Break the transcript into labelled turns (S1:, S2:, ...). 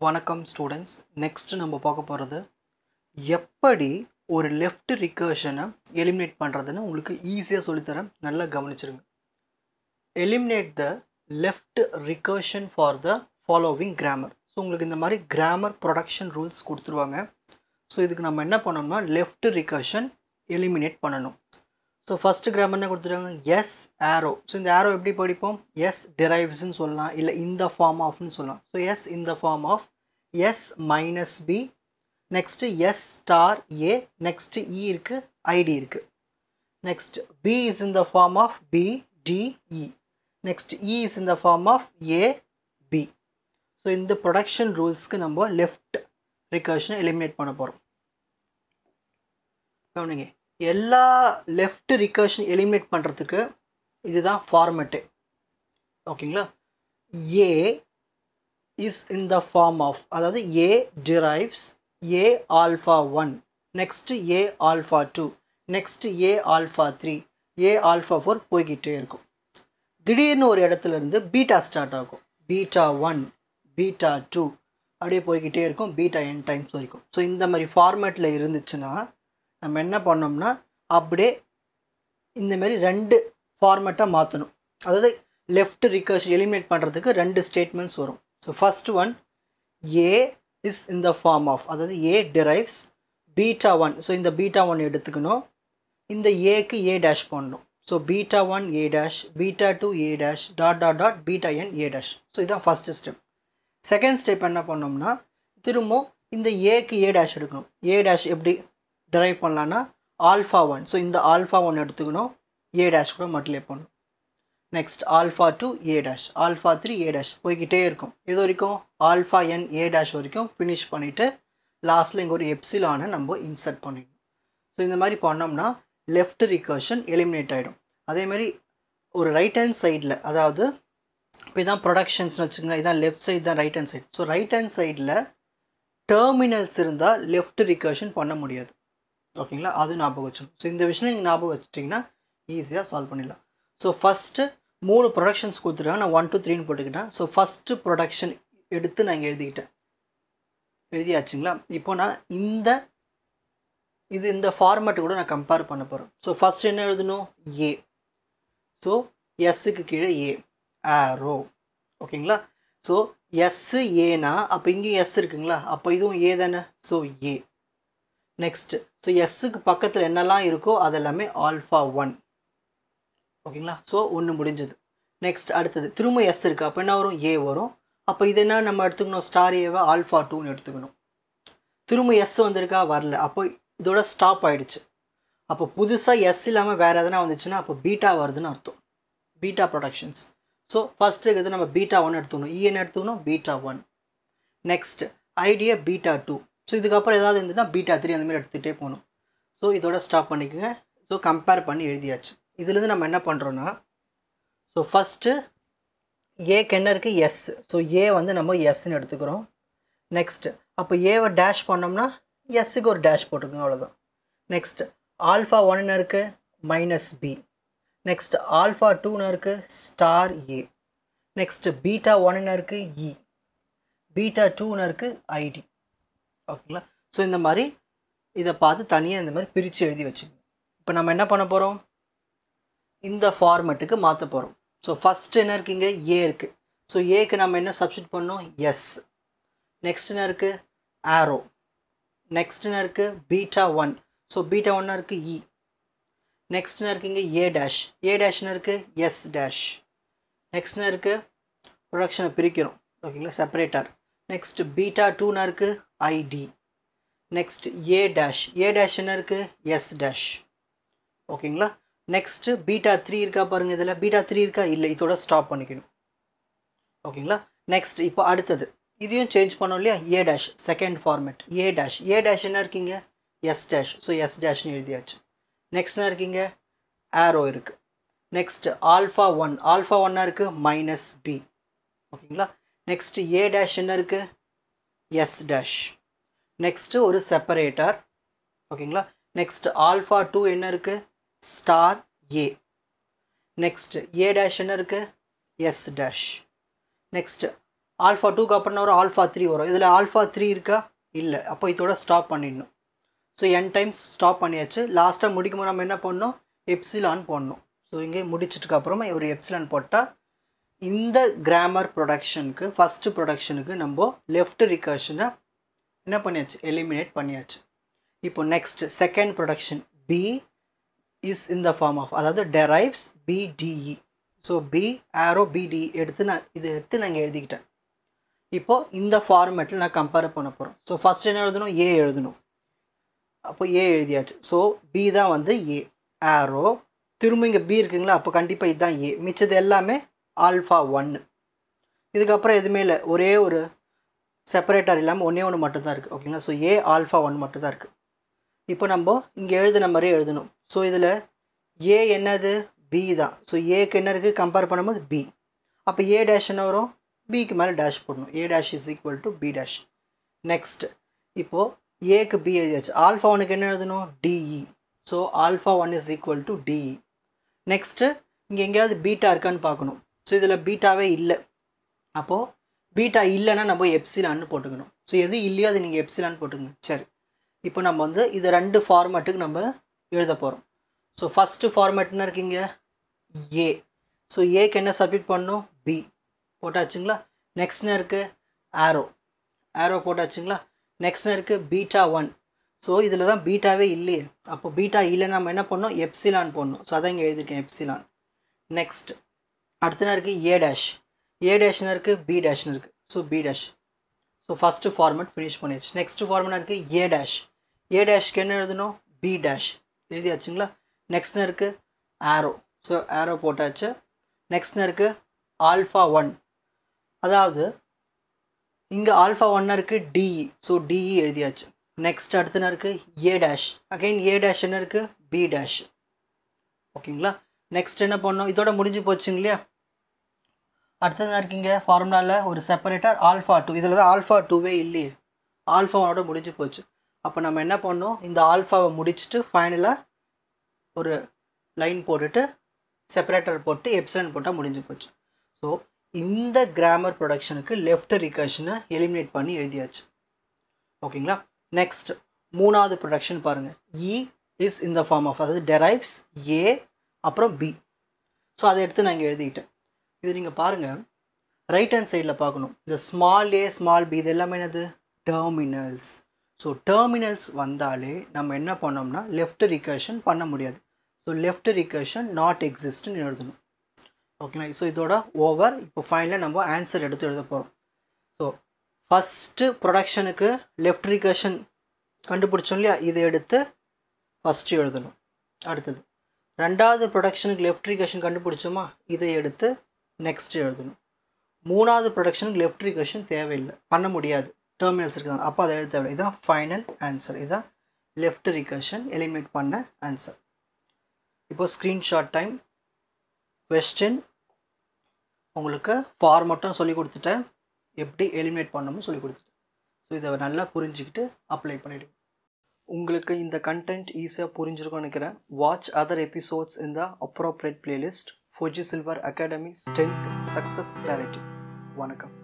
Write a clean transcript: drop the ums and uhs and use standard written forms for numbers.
S1: வணக்கம் students. Next நம்ம பார்க்க போகிறது எப்படி ஒரு லெஃப்ட் ரிகர்ஷனை எலிமினேட் பண்ணுறதுன்னு உங்களுக்கு ஈஸியாக சொல்லித்தரேன். நல்லா கவனிச்சிருங்க. Eliminate the left recursion for the following grammar. So உங்களுக்கு இந்த மாதிரி கிராமர் ப்ரொடக்ஷன் ரூல்ஸ் கொடுத்துருவாங்க. ஸோ இதுக்கு நம்ம என்ன பண்ணணும்னா லெஃப்ட் ரிகர்ஷன் எலிமினேட் பண்ணணும். ஸோ ஃபஸ்ட்டு கிராமர் என்ன கொடுத்துருக்காங்க? எஸ் ஆரோ. ஸோ இந்த ஆரோ எப்படி படிப்போம்? எஸ் டிரைவ்ஸ்ன்னு சொல்லலாம், இல்லை இந்த ஃபார்ம் ஆஃப்னு சொல்லலாம். ஸோ எஸ் இந்த form of S minus B, next S star A, next E இருக்குது, ஐடி இருக்குது. Next B is in the form of B D E, next E is in the form of A B. So இந்த production ரூல்ஸ்க்கு நம்ம left ரிகர்ஷனை eliminate பண்ண போகிறோம். கவனிங்க, எல்லா லெஃப்ட் ரிகர்ஷன் எலிமினேட் பண்ணுறதுக்கு இதுதான் ஃபார்மேட்டு. ஓகேங்களா? A is in the form of, அதாவது A derives A alpha 1, next A alpha 2, next A alpha 3, A alpha 4 போய்கிட்டே இருக்கும். திடீர்னு ஒரு இடத்துல இருந்து பீட்டா ஸ்டார்ட் ஆகும். பீட்டா 1, பீட்டா 2 அப்படியே போய்கிட்டே இருக்கும், பீட்டா n டைம்ஸ் வரைக்கும். ஸோ இந்த மாதிரி ஃபார்மேட்டில் இருந்துச்சுன்னா நம்ம என்ன பண்ணோம்னா அப்படியே இந்தமாரி ரெண்டு ஃபார்மேட்டாக மாற்றணும். அதாவது லெஃப்ட் ரிகர்ஷன் எலிமினேட் பண்ணுறதுக்கு ரெண்டு ஸ்டேட்மெண்ட்ஸ் வரும். So first one, A is in the form of, அதாவது ஏ டிரைவ்ஸ் பீட்டா 1. ஸோ இந்த பீட்டா 1 எடுத்துக்கணும், இந்த ஏக்கு ஏ டேஷ் பண்ணணும். So beta 1 A dash, beta 2 A dash, dot dot dot beta n A dash. So இதுதான் first step. Second step என்ன பண்ணோம்னா திரும்ப இந்த ஏக்கு ஏ டேஷ் எடுக்கணும். ஏ டேஷ் எப்படி டிரைவ் பண்ணலான்னா ஆல்ஃபா 1. ஸோ இந்த ஆல்ஃபா 1 எடுத்துக்கணும், ஏ டேஷ் கூட மல்டிப்ளை பண்ணணும். Next alpha 2 A dash, alpha 3 A dash போய்கிட்டே இருக்கும். இது வரைக்கும் ஆல்ஃபா n ஏ டேஷ் வரைக்கும் ஃபினிஷ் பண்ணிவிட்டு லாஸ்ட்டில் இங்கே ஒரு எப்சிலானை நம்ம இன்சர்ட் பண்ணிடணும். ஸோ இந்த மாதிரி பண்ணோம்னா லெஃப்ட் ரிகர்ஷன் எலிமினேட் ஆகிடும். அதேமாதிரி ஒரு ரைட் ஹேண்ட் சைடில், அதாவது இப்போ இதான் ப்ரொடக்ஷன்ஸ்னு வச்சுக்கோங்களேன், இதான் லெஃப்ட் சைடு தான் right hand side. So right hand சைடில் டெர்மினல்ஸ் இருந்தால் லெஃப்ட் ரிகர்ஷன் பண்ண முடியாது. ஓகேங்களா? அது ஞாபகம் வச்சுக்கணும். ஸோ இந்த விஷயம் நீங்கள் ஞாபகம் வச்சுட்டிங்கன்னா ஈஸியாக சால்வ் பண்ணிடலாம். ஸோ ஃபஸ்ட்டு 3 ப்ரொடக்ஷன்ஸ் கொடுத்துருக்காங்க, நான் 1 2 3ன்னு போட்டுக்கிட்டேன். ஸோ ஃபஸ்ட்டு ப்ரொடக்ஷன் எடுத்து நான் இங்கே எழுதிக்கிட்டேன். எழுதியாச்சுங்களா? இப்போ நான் இந்த ஃபார்மேட்டு கூட நான் கம்பேர் பண்ண போகிறேன். ஸோ ஃபஸ்ட் என்ன எழுதணும்? ஏ. ஸோ எஸ்ஸுக்கு கீழே ஏ ஆரோ. ஓகேங்களா? ஸோ எஸ்ஸு ஏனா அப்போ இங்கேயும் எஸ் இருக்குங்களா, அப்போ இதுவும் ஏ தானே. ஸோ ஏ. நெக்ஸ்ட்டு ஸோ எஸ்ஸுக்கு பக்கத்தில் என்னெல்லாம் இருக்கோ அதெல்லாமே ஆல்ஃபா 1. ஓகேங்களா? ஸோ ஒன்று முடிஞ்சது. நெக்ஸ்ட் அடுத்தது திரும்ப எஸ் இருக்குது, அப்போ என்ன வரும்? ஏ வரும். அப்போ இது என்ன நம்ம எடுத்துக்கணும்? ஸ்டார் ஏவை ஆல்ஃபா 2ன்னு எடுத்துக்கணும். திரும்ப எஸ் வந்திருக்கா? வரல. அப்போ இதோட ஸ்டாப் ஆகிடுச்சு. அப்போ புதுசாக எஸ் இல்லாமல் வேறு எதனா வந்துச்சுன்னா அப்போ பீட்டா வருதுன்னு அர்த்தம். Beta productions. ஸோ ஃபஸ்ட்டு இருக்கிறது நம்ம பீட்டா 1 எடுத்துக்கணும், இஎன் எடுத்துக்கணும், beta 1. Next idea beta 2. So இதுக்கப்புறம் ஏதாவது இருந்துன்னா பீட்டா 3 அந்தமாதிரி எடுத்துகிட்டே போகணும். ஸோ இதோட ஸ்டாப் பண்ணிக்கோங்க. ஸோ கம்பேர் பண்ணி எழுதியாச்சு. இதுலேருந்து நம்ம என்ன பண்ணுறோன்னா, ஸோ ஃபஸ்ட்டு ஏக்கு என்ன இருக்குது? எஸ். ஸோ ஏ வந்து நம்ம எஸ்ன்னு எடுத்துக்கிறோம். நெக்ஸ்ட்டு அப்போ ஏவை டேஷ் பண்ணோம்னா எஸ்ஸுக்கு ஒரு டேஷ் போட்டுக்கோங்க, அவ்வளோதான். நெக்ஸ்ட் ஆல்ஃபா 1 என்ன இருக்குது? Minus B. நெக்ஸ்ட் ஆல்ஃபா 2 என்ன இருக்குது? Star A. நெக்ஸ்ட் பீட்டா 1 என்ன இருக்குது? இ. பீட்டா 2 என்ன இருக்குது? ஐடி. ஓகேங்களா? ஸோ இந்த மாதிரி இதை பார்த்து தனியாக இந்த மாதிரி பிரித்து எழுதி வச்சுக்கோங்க. இப்போ நம்ம என்ன பண்ண போகிறோம்? இந்த ஃபார்மேட்டுக்கு மாற்ற போகிறோம். ஸோ ஃபஸ்ட்டு என்ன இருக்குங்க? ஏ இருக்குது. ஸோ ஏக்கு நம்ம என்ன சப்ஸ்டிட் பண்ணோம்? எஸ். நெக்ஸ்ட் என்ன இருக்குது? ஆரோ. நெக்ஸ்ட் என்ன இருக்குது? பீட்டா 1. ஸோ பீட்டா 1 இருக்குது? இ. நெக்ஸ்ட் என்ன இருக்குங்க? ஏ டேஷ். ஏ டேஷ் என்ன இருக்குது? S dash. நெக்ஸ்ட் என்ன இருக்குது? ப்ரொடக்ஷனை பிரிக்கிறோம். ஓகேங்களா? செப்பரேட்டர். நெக்ஸ்ட் பீட்டா 2 என்ன இருக்குது? ID. Next A dash. A dash என்ன இருக்குது? S dash. ஓகேங்களா? நெக்ஸ்ட்டு பீட்டா 3 இருக்கா பாருங்கள், இதில் பீட்டா 3 இருக்கா? இல்லை, இதோட ஸ்டாப் பண்ணிக்கணும். ஓகேங்களா? நெக்ஸ்ட் இப்போ அடுத்தது இதையும் சேஞ்ச் பண்ணோம் இல்லையா? A dash second format. A dash. A dash என்ன இருக்கீங்க? S dash. ஸோ எஸ் டேஷ்னு எழுதியாச்சு. நெக்ஸ்ட் என்ன இருக்கீங்க? ஆரோ இருக்குது. Next alpha 1. ஆல்ஃபா 1 இருக்குது? Minus B. ஓகேங்களா? நெக்ஸ்ட் ஏ டேஷ் என்ன இருக்குது? S dash. நெக்ஸ்ட்டு ஒரு செப்பரேட்டர். ஓகேங்களா? நெக்ஸ்ட் ஆல்ஃபா 2 என்ன இருக்குது? Star A. Next A dash என்ன இருக்குது? S dash. நெக்ஸ்ட் ஆல்ஃபா 2க்கு அப்புறம் ஒரு ஆல்ஃபா 3 வரும். இதில் ஆல்ஃபா 3 இருக்கா? இல்லை. அப்போ இதோட ஸ்டாப் பண்ணிடணும். ஸோ n டைம்ஸ் ஸ்டாப் பண்ணியாச்சு. லாஸ்ட்டாக முடிக்கும்போது நம்ம என்ன பண்ணணும்? எப்சிலான் போடணும். ஸோ இங்கே முடிச்சிட்டுக்கு அப்புறமா ஒரு எப்சிலான் போட்டால் இந்த கிராமர் ப்ரொடக்ஷனுக்கு ஃபஸ்ட்டு ப்ரொடக்ஷனுக்கு நம்ம லெஃப்ட் ரிகர்ஷனை என்ன பண்ணியாச்சு? எலிமினேட் பண்ணியாச்சு. இப்போ next second production B is in the form of, அதாவது derives BDE. So B arrow BD எடுத்து நான் இங்கே எழுதிக்கிட்டேன். இப்போது இந்த ஃபார்மேட்டில் நான் கம்பேர் பண்ண போகிறோம். ஸோ ஃபஸ்ட் என்ன எழுதணும்? ஏ எழுதணும். அப்போ ஏ எழுதியாச்சு. ஸோ பி தான் வந்து ஏ ஆரோ, திரும்ப இங்கே பி இருக்குங்களா? அப்போ கண்டிப்பாக இதுதான் ஏ. மிச்சது எல்லாமே ஆல்ஃபா 1. இதுக்கப்புறம் எதுவுமே இல்லை, ஒரே ஒரு செப்பரேட்டர் இல்லாமல் ஒன்று மட்டும்தான் இருக்குது. ஓகேங்களா? ஸோ ஏ ஆல்ஃபா 1 மட்டும்தான் இருக்குது. இப்போ நம்ம இங்கே எழுதின மாதிரியே எழுதணும். ஸோ இதில் ஏ என்னது? பி தான். ஸோ ஏக்கு என்ன இருக்குது கம்பேர் பண்ணும்போது? பி. அப்போ ஏ டேஷ் என்ன வரும்? பிக்கு மேலே டேஷ் போடணும். A dash is equal to B dash. Next இப்போது ஏக்கு பி எழுதியாச்சு. ஆல்ஃபா 1க்கு என்ன எழுதணும்? DE. So alpha 1 is equal to DE. Next இங்கே எங்கேயாவது பீட்டா இருக்கான்னு பார்க்கணும். ஸோ இதில் பீட்டாவே இல்லை. அப்போது பீட்டா இல்லைன்னா நம்ம எப்சிலான்னு போட்டுக்கணும். ஸோ எது இல்லையோ அது நீங்கள் எப்சிலான்னு போட்டுக்கணும். சரி, இப்போ நம்ம வந்து இது ரெண்டு ஃபார்மேட்டுக்கு நம்ம எழுத போகிறோம். ஸோ ஃபஸ்ட்டு ஃபார்மேட்னா இருக்கீங்க ஏ. ஸோ ஏக்கு என்ன சப்மிட் பண்ணணும்? பி போட்டாச்சுங்களா? நெக்ஸ்ட்னு இருக்குது ஆரோ போட்டாச்சுங்களா? நெக்ஸ்ட்னு இருக்குது பீட்டா 1. ஸோ இதில் தான் பீட்டாவே இல்லையே. அப்போ பீட்டா இல்லைன்னா நம்ம என்ன பண்ணணும்? எப்சிலான் போடணும். ஸோ அதான் இங்கே எழுதியிருக்கேன் எப்சிலான். நெக்ஸ்ட் அடுத்தனா இருக்குது ஏ டேஷ். ஏ டேஷ்னு இருக்குது பி டேஷ்னு இருக்குது. So B dash. So first format finish பண்ணியாச்சு. நெக்ஸ்ட் ஃபார்மேட் இருக்குது ஏ டேஷ். ஏ டேஷ்க்கு என்ன எழுதணும்? B dash எழுதியாச்சுங்களா? நெக்ஸ்ட்னு இருக்குது ஆரோ. ஸோ ஆரோ போட்டாச்சு. நெக்ஸ்ட்னு இருக்குது ஆல்ஃபா 1. அதாவது இங்கே ஆல்ஃபா 1 இருக்குது டிஇ. ஸோ டிஇ எழுதியாச்சு. நெக்ஸ்ட் அடுத்தன இருக்குது A dash. Again A dash என்ன இருக்குது? B dash. ஓகேங்களா? நெக்ஸ்ட் என்ன பண்ணணும்? இதோட முடிஞ்சு போச்சுங்க இல்லையா? அடுத்ததாக இருக்கீங்க ஃபார்முலாவில் ஒரு செப்பரேட்டர் ஆல்ஃபா 2. இதில் தான் ஆல்ஃபா 2வே இல்லையே. ஆல்ஃபா 1ஓட முடிஞ்சு போச்சு. அப்போ நம்ம என்ன பண்ணோம்? இந்த ஆல்ஃபாவை முடிச்சுட்டு ஃபைனலாக ஒரு லைன் போட்டுட்டு செப்பரேட்டர் போட்டு எப்சிலான் போட்டால் முடிஞ்சு போச்சு. ஸோ இந்த கிராமர் ப்ரொடக்ஷனுக்கு லெஃப்ட் ரிகர்ஷனை எலிமினேட் பண்ணி எழுதியாச்சு. ஓகேங்களா? நெக்ஸ்ட் மூணாவது ப்ரொடக்ஷன் பாருங்கள். E is in the form of, அதாவது டெரைவ்ஸ் ஏ அப்புறம் பி. ஸோ அதை எடுத்து நான் இங்கே எழுதிக்கிட்டேன். இது நீங்கள் பாருங்கள், ரைட் ஹேண்ட் சைடில் பார்க்கணும். இந்த ஸ்மால் ஏ ஸ்மால் பி இது எல்லாமே என்னது? டெர்மினல்ஸ். ஸோ டெர்மினல்ஸ் வந்தாலே நம்ம என்ன பண்ணோம்னா லெஃப்ட் ரிகர்ஷன் பண்ண முடியாது. ஸோ லெஃப்ட் ரிகர்ஷன் நாட் எக்ஸிஸ்ட்னு எழுதணும். ஓகேங்களா? ஸோ இதோட ஓவர். இப்போ ஃபைனலாக நம்ம ஆன்சர் எடுத்து எழுத போகிறோம். ஸோ ஃபஸ்ட்டு ப்ரொடக்ஷனுக்கு லெஃப்ட் ரிகர்ஷன் கண்டுபிடிச்சோம் இல்லையா? இதை எடுத்து ஃபஸ்ட்டு எழுதணும். அடுத்தது ரெண்டாவது ப்ரொடக்ஷனுக்கு லெஃப்ட் ரிகர்ஷன் கண்டுபிடிச்சோமா? இதை எடுத்து நெக்ஸ்ட் எழுதணும். மூணாவது ப்ரொடக்ஷனுக்கு லெஃப்ட் ரிகர்ஷன் தேவையில்லை, பண்ண முடியாது, டெர்மினல்ஸ் இருக்குது. அப்போ அதை எழுத தேவையில்லை. இதுதான் ஃபைனல் ஆன்சர். இதுதான் லெஃப்ட் ரிகர்ஷன் எலிமினேட் பண்ண ஆன்சர். இப்போது ஸ்க்ரீன்ஷாட் டைம். கொஸ்டின் உங்களுக்கு ஃபார்மட்டும் சொல்லி கொடுத்துட்டேன், எப்படி எலிமினேட் பண்ணணும்னு சொல்லி கொடுத்துட்டேன். ஸோ இதை நல்லா புரிஞ்சுக்கிட்டு அப்ளை பண்ணிவிடுங்க. உங்களுக்கு இந்த கண்டென்ட் ஈஸியாக புரிஞ்சிருக்கும்னு நினைக்கிறேன். வாட்ச் அதர் எபிசோட்ஸ் இன் த appropriate playlist. Fuji silver academy strength success clarity. வணக்கம்.